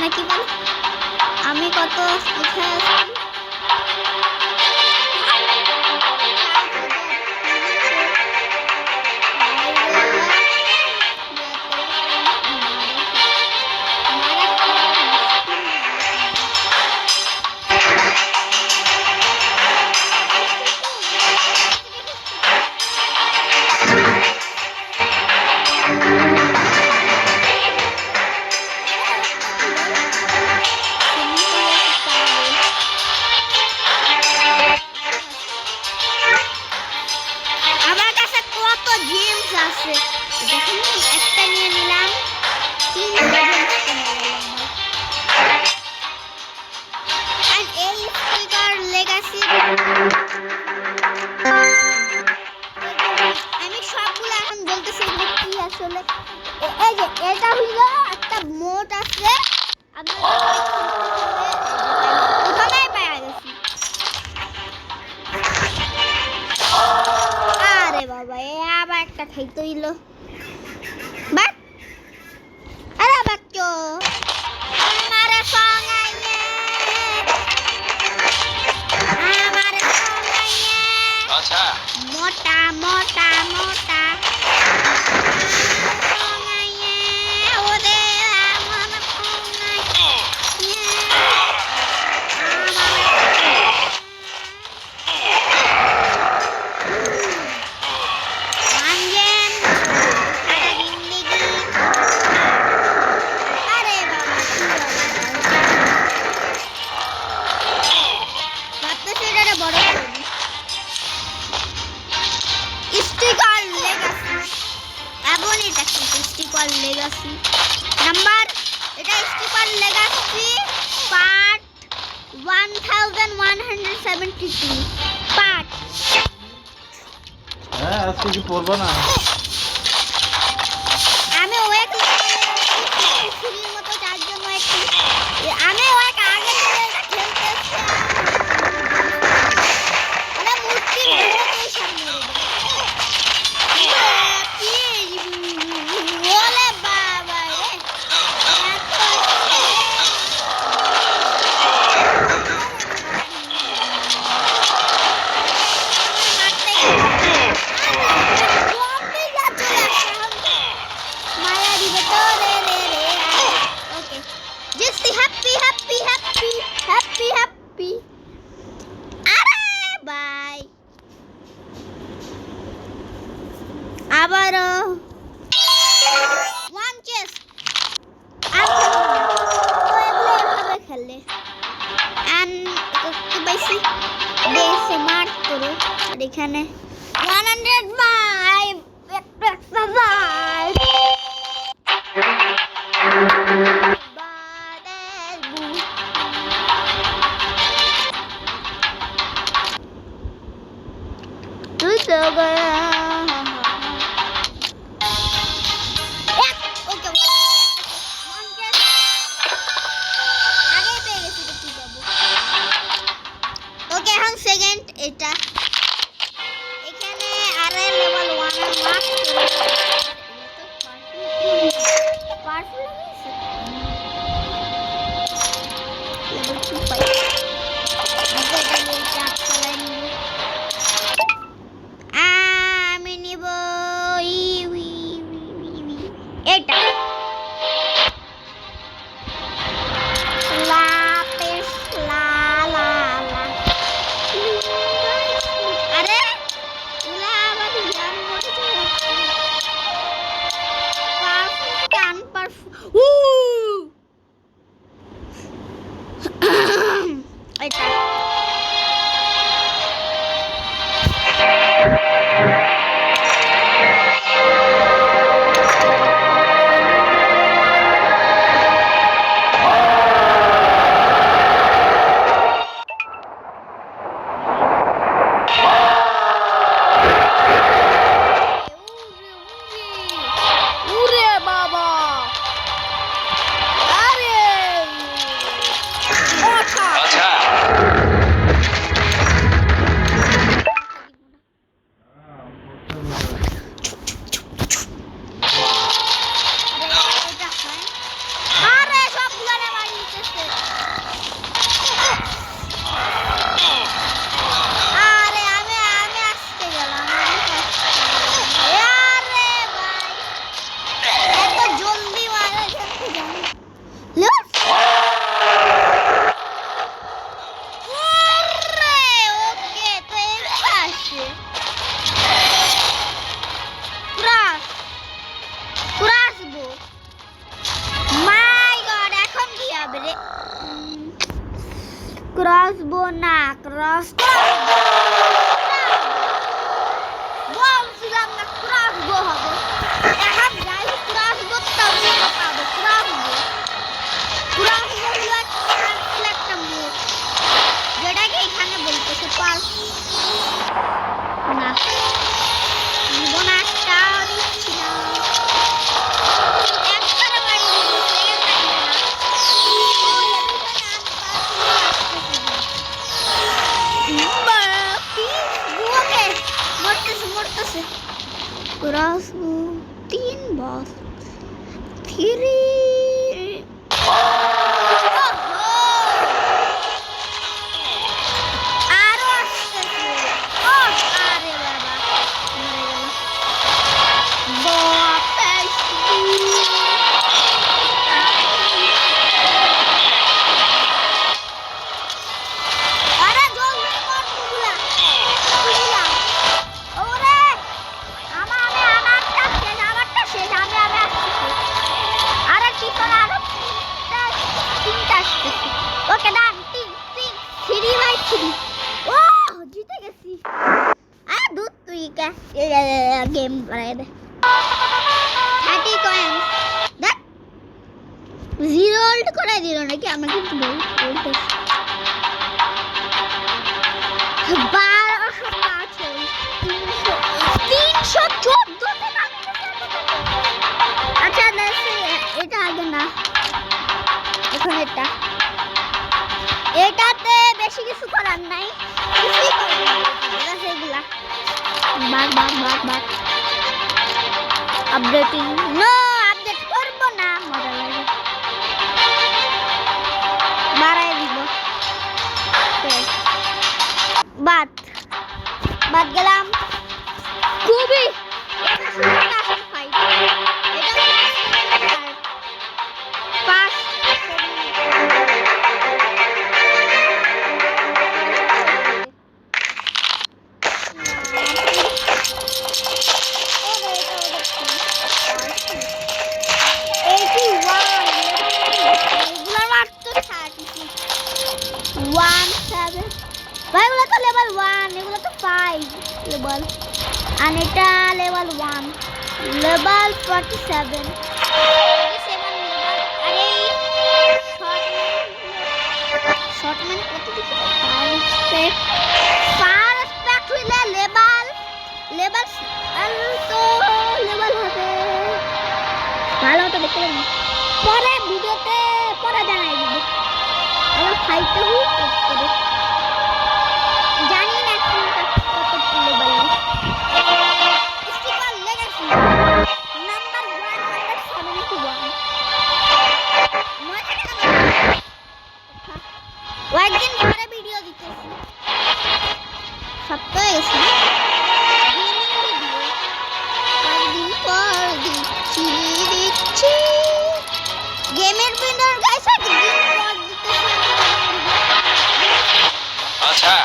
নাকি বল আমি কত কোথায় আছি একটা নিয়ে নিলাম আর এই স্টিকার লেগাসি আমি সবগুলো এখন বলতেছি কি আসলে এই যে এটা হলো একটা মোট আছে ওখানেই পাওয়া গেছি আরে বাবা এ আবার একটা খাইতে হইলো বাট আরে বাচ্চো আমারে সঙ্গাইয়ে আচ্ছা মোটা মোটা মোটা সঙ্গাইয়ে ওরে আমার সঙ্গাইয়ে স্টিকার লেগাসি নাম্বার এটা স্টিকার লেগাসি পার্ট 1173 পার্ট হ্যাঁ আজকে কি পড়বা না আমি ওয়েক ফ্রির মতো চারজন ওয়েক আমি ওয়েক আগে খেলতে মানে মূর্তি বহুত সামনে happy bye আবারও ওয়ান চেস এভাবে খেলে বেশি বেশি মার করো আর এখানে 105 तो गया ओके हम सेकंड এটা এখানে আরে ক্রসবো না বলছিলাম না ক্রসবো হবে। এখন যাই ক্রসবোটা পাবো। ক্রসবো হলো একটা মুখ, যেটাকে এখানে বলতেছে পার্স না। নিব না, একটা দিচ্ছি না। একবারে বাড়ি দিব, সেকেন্ড লাগবে না। মরতেছে। ক্রস 3 বস 3। আরো আসতেছে। ও আরে বাবা, মরে গেল। আরে জলদি কর বুলা। ওরে আমারটা শেষ। আমি আসছি। আরে কি করে আরো তিনটা আসতেছে। ওকে ডান 3 বাই 3। ও জিতে গেছি। আরে দুধ তুই কে গেম বাড়াই দে। 30 কয়েন দেখ 0 হোল্ড করে দিল নাকি আমাকে কিন্তু বলতেছে 1205 314 আচ্ছা এটা আগে না, এখন এটাতে বেশি কিছু করার নাই, কিছুই করার নাই সেগুলা। বাদ আপডেটিং নো, আপডেট করবো না, মজা লাগে। বাড়াই দিব। বাদ গেলাম। খুবই ভাই এগুলো তো লেভেল 1, এগুলো তো 5 লেভেল, আর এটা লেভেল 1 লেভেল 47 আরে শর্টম্যান কত দিকে ফার্স্ট হইলে লেভেল তো লেভেল হবে ভালো তো দেখতে পারি পরে ভিডিওতে পরে জানাই দিব। আবার ফাইটটা হুক করে জানি না কত লেভেল স্টিকার লেগেছি নাম্বার 171 একদিন পরে ভিডিও দিতেছি, সপ্তাহে গেছি একদিন পর দিচ্ছি গেমের ভিডিও গাইস, একদিন পর দিতেছি। আচ্ছা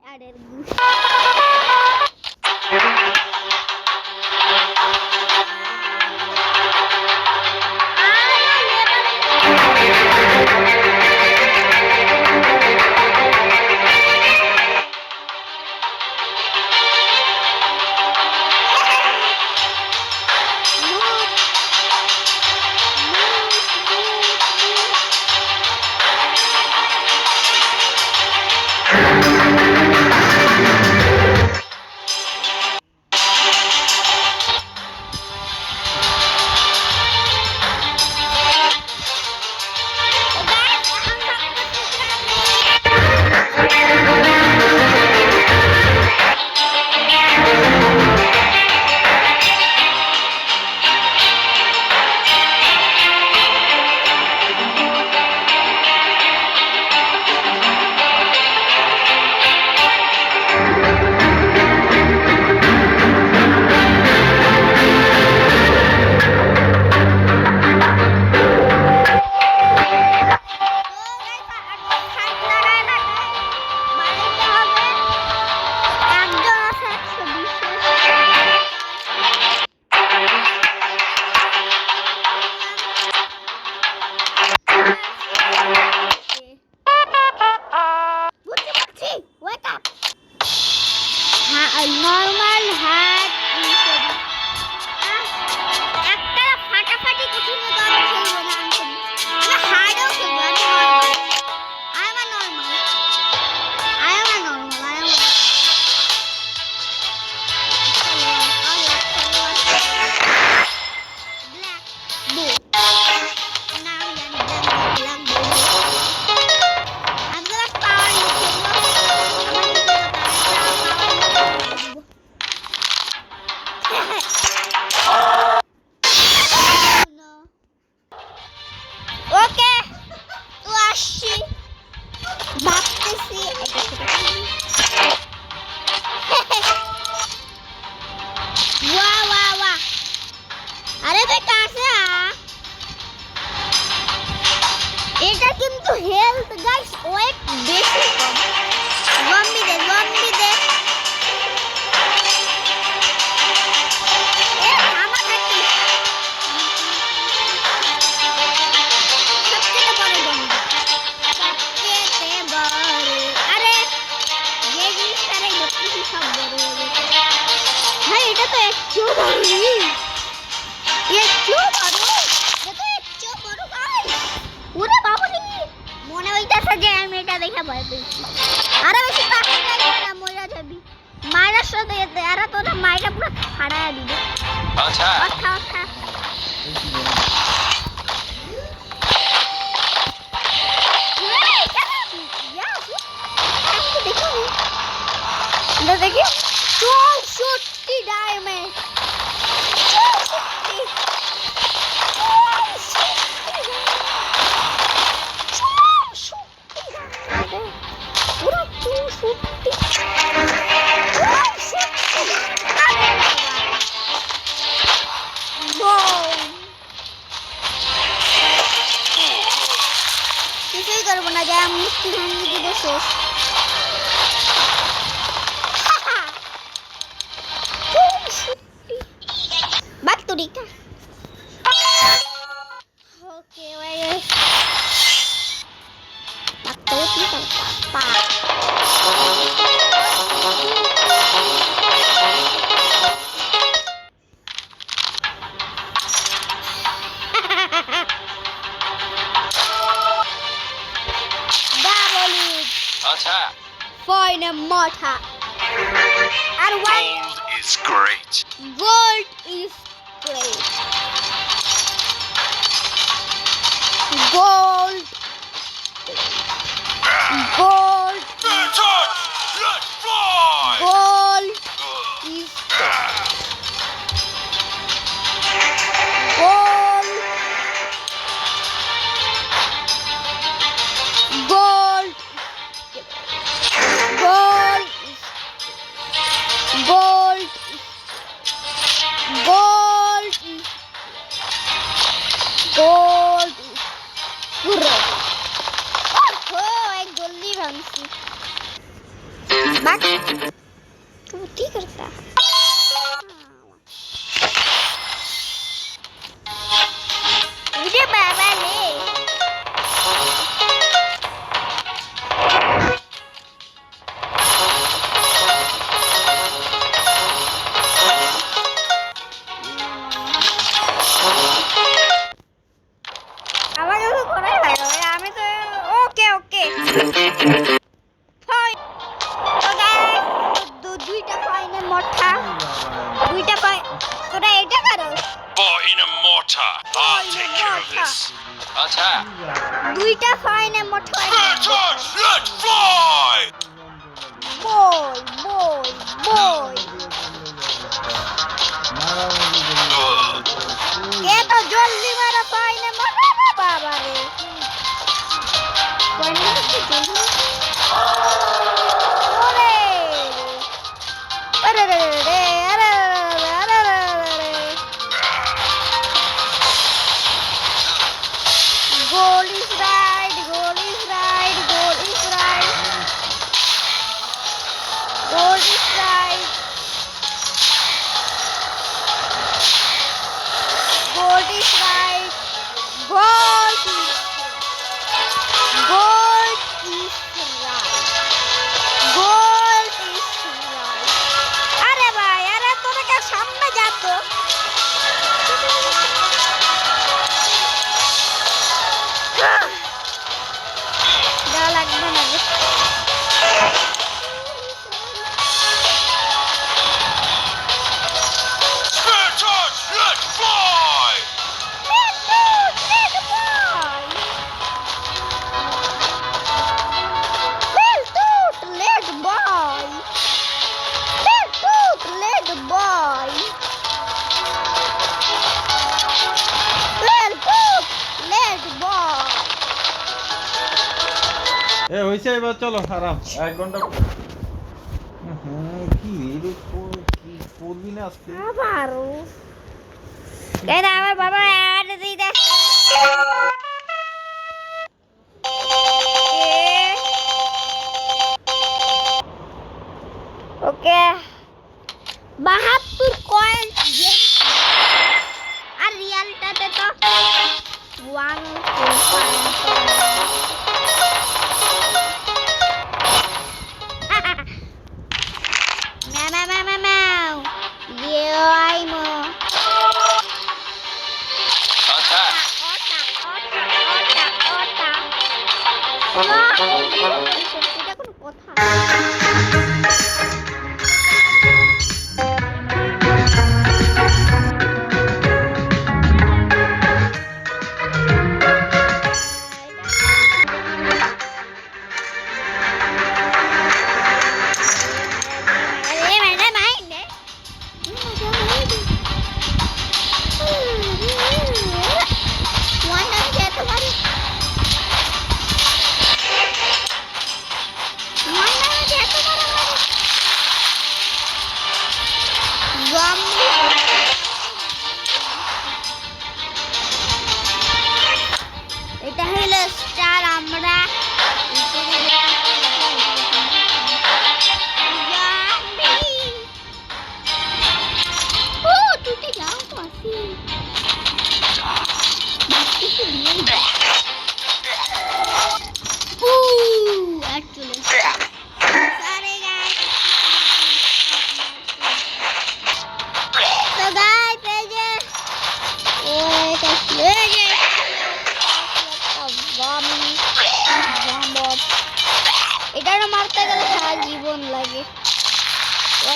আর আরে তুই কাছে আ। এটা কিন্তু হেলথ গাইস ওয়েট বেশি কম। জম্বি দে এ থামা থাকি সবচেয়ে বড় জম্বি সবচেয়ে বড়। আরে ये জিনিসটা রে গতি সব বড় হয়ে গেছে ভাই। এটা তো একটু বড় একটু বড় এটা একটু বড় ভাই। ওরে বাবুলি মনে হইতাছে যে আমি এটা দেখে ভয় পেয়েছি। আরে বেশি কাছে যাইস না মরে যাবি। মায়ের সাথে এতে আর তোরা মাইরা পুরো ফাড়ায়া দিবে। আচ্ছা আচ্ছা দেখি 64 डायमंड 64 पूरा 64 কিছুই করবো না যা মুক্তি ভাঙিয়ে দিব শেষ। Bakturika. Oke, wes. Bakturika apa? Double. Acha. Find a mortar. And Gold is great. Gold is great. Gold. Gold. Touch! Let's fly! Gold is gold. Gold. Gold. Gold. Gold. Gold. Hurra. Oh, एक जल्दी भांसी। बात तू ठीक करता। मुझे बाबा ले। In a mortar. I'll take care of this. Acha. দুইটা ফাইনে motor Touch! Let's fly! বল বল বল এ তো জলদি মারা ফাইনে মোটর বাবা রে ফাইনে কি জলদি ওরে আরে রে রে আরে Goal is right, goal is right, goal is right. Goal is right. Goal is right. Goal is Goal is right. Goal is right. अरे भाई अरे तोरे क्या सामने जा तो Dah lagi mana? Touch! Let's fly! এ হইছে এবার চলো আরাম 1 ঘন্টা কি রে কি করবি না আজকে আবারও কেন আমার বাবা অ্যাড দিয়ে দেখ ওকে 72 কয়েন আর রিয়ালটাতে তো 1 Attack! এটা কোনো কথা এটা হলো স্টার আমরা ও তুই যাও তো আসি actually sorry guys so guys এটা মারতে গেলে সারা জীবন লাগে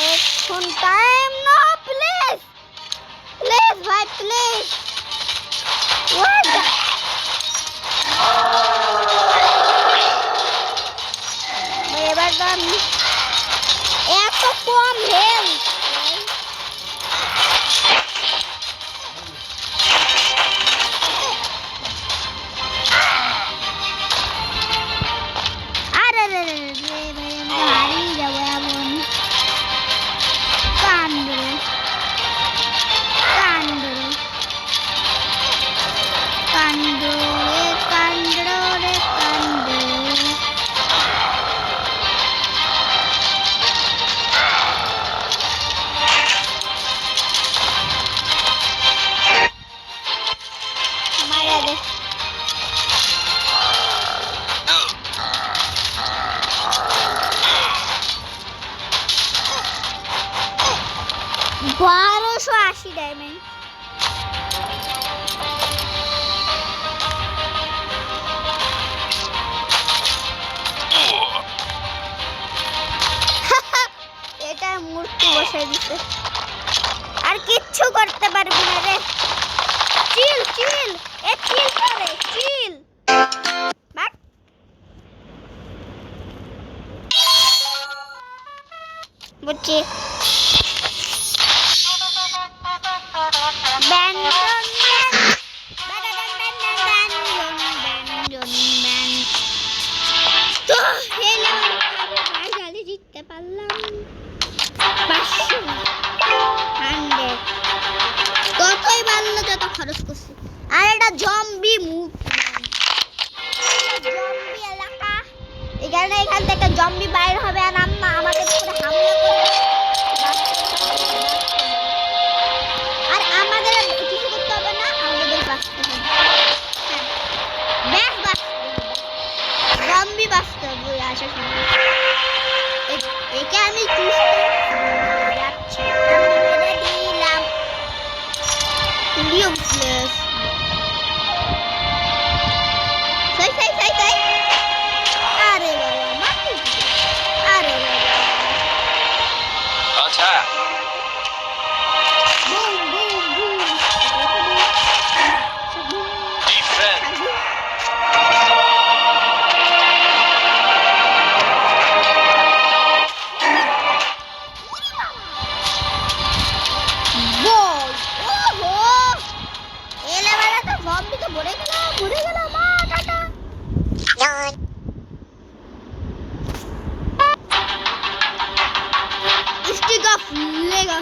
এখন টাইম না প্লিজ প্লিজ ভাই প্লিজ এবার তো আমি এত কম হেলথ আরে রে রে ভাই আমি হারিয়ে যাবো এমন কান্ড কান্ড কান্ড রে কান্ড রে কান্ড মারা দে বারোশো 80 ডায়মন্ড এটা মূর্তি বসাই দিছে আর কিচ্ছু করতে পারবি না রে চিল চিল এ চিল করে চিল বাট বুঝছি জিততে পারলাম 500 কতই বাড়লো যত খরচ করছি আর এটা জম্বি মুভ জম্বি এলাকা এখান থেকে জম্বি বাইর হবে আর আমাদের উপরে হামলা করবে আর আমাদের কিছু করতে হবে না আমাদের বাঁচতে হবে ব্যাস বাঁচতে হবে জম্বি বাঁচতে হবে আশা করি একে আমি যাচ্ছি আমি মেরে দিলাম Useless. Say. আরে বাবা মাটি আরে বাবা Attack! Broom Defend! বল ওহো এলে বেলা তো জম্বি তো মরে গেল মা টাটা স্টিক অফ লেগা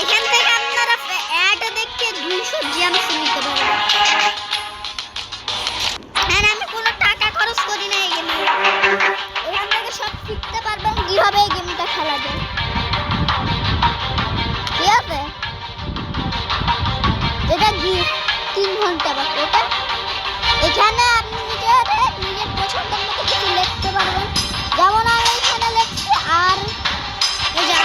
এখান থেকে আপনারা অ্যাড দেখে 200 জিএমসি নিতে পারবেন। হ্যাঁ, আমি কোনো টাকা খরচ করি না এই গেমে। এখান থেকে সব শিখতে পারবেন কিভাবে এই গেমটা খেলা যায়। ঠিক আছে, এটা 3 ঘন্টা বা ওটা এখানে আপনি নিজের পছন্দের মতো কিছু লিখতে পারবেন। যেমন আমি এখানে লিখছি আর এই যে